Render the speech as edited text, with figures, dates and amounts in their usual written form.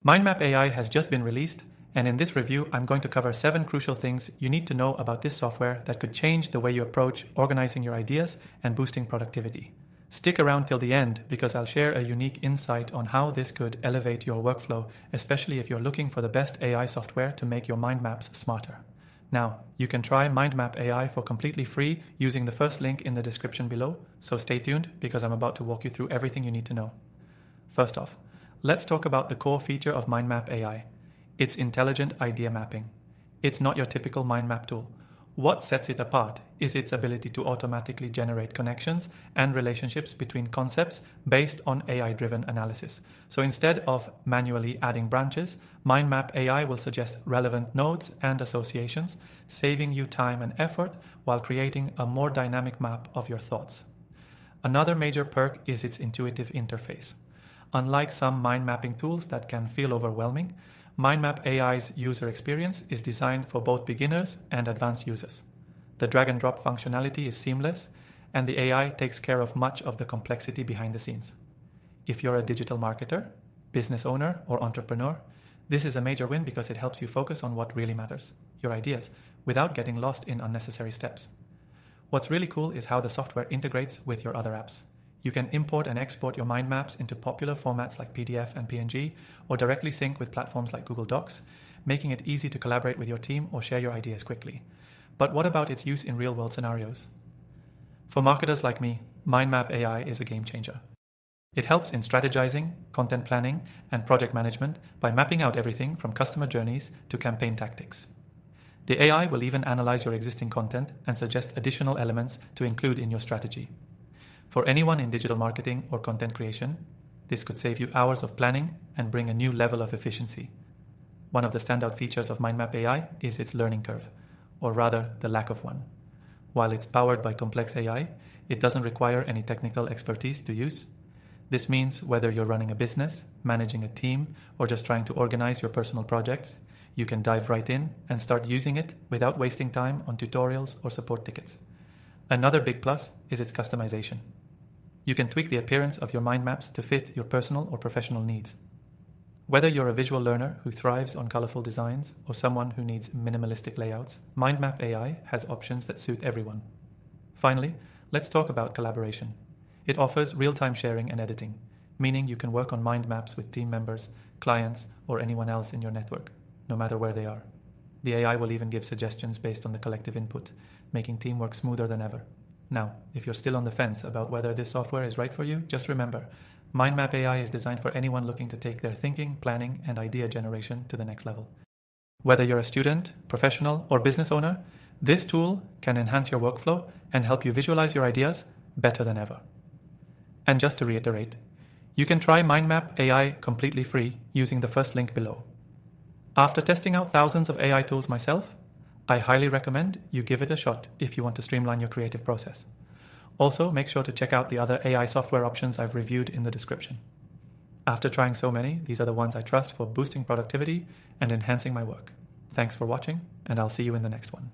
MindMap AI has just been released, and in this review, I'm going to cover 7 crucial things you need to know about this software that could change the way you approach organizing your ideas and boosting productivity. Stick around till the end because I'll share a unique insight on how this could elevate your workflow, especially if you're looking for the best AI software to make your mind maps smarter. Now, you can try MindMap AI for completely free using the first link in the description below, so stay tuned because I'm about to walk you through everything you need to know. First off, let's talk about the core feature of MindMap AI. It's intelligent idea mapping. It's not your typical mind map tool. What sets it apart is its ability to automatically generate connections and relationships between concepts based on AI-driven analysis. So instead of manually adding branches, MindMap AI will suggest relevant nodes and associations, saving you time and effort while creating a more dynamic map of your thoughts. Another major perk is its intuitive interface. Unlike some mind mapping tools that can feel overwhelming, MindMap AI's user experience is designed for both beginners and advanced users. The drag-and-drop functionality is seamless, and the AI takes care of much of the complexity behind the scenes. If you're a digital marketer, business owner, or entrepreneur, this is a major win because it helps you focus on what really matters, your ideas, without getting lost in unnecessary steps. What's really cool is how the software integrates with your other apps. You can import and export your mind maps into popular formats like PDF and PNG, or directly sync with platforms like Google Docs, making it easy to collaborate with your team or share your ideas quickly. But what about its use in real-world scenarios? For marketers like me, MindMap AI is a game changer. It helps in strategizing, content planning, and project management by mapping out everything from customer journeys to campaign tactics. The AI will even analyze your existing content and suggest additional elements to include in your strategy. For anyone in digital marketing or content creation, this could save you hours of planning and bring a new level of efficiency. One of the standout features of MindMap AI is its learning curve, or rather the lack of one. While it's powered by complex AI, it doesn't require any technical expertise to use. This means whether you're running a business, managing a team, or just trying to organize your personal projects, you can dive right in and start using it without wasting time on tutorials or support tickets. Another big plus is its customization. You can tweak the appearance of your mind maps to fit your personal or professional needs. Whether you're a visual learner who thrives on colorful designs or someone who needs minimalistic layouts, MindMap AI has options that suit everyone. Finally, let's talk about collaboration. It offers real-time sharing and editing, meaning you can work on mind maps with team members, clients, or anyone else in your network, no matter where they are. The AI will even give suggestions based on the collective input, making teamwork smoother than ever. Now, if you're still on the fence about whether this software is right for you, just remember, MindMap AI is designed for anyone looking to take their thinking, planning, and idea generation to the next level. Whether you're a student, professional, or business owner, this tool can enhance your workflow and help you visualize your ideas better than ever. And just to reiterate, you can try MindMap AI completely free using the first link below. After testing out thousands of AI tools myself, I highly recommend you give it a shot if you want to streamline your creative process. Also, make sure to check out the other AI software options I've reviewed in the description. After trying so many, these are the ones I trust for boosting productivity and enhancing my work. Thanks for watching, and I'll see you in the next one.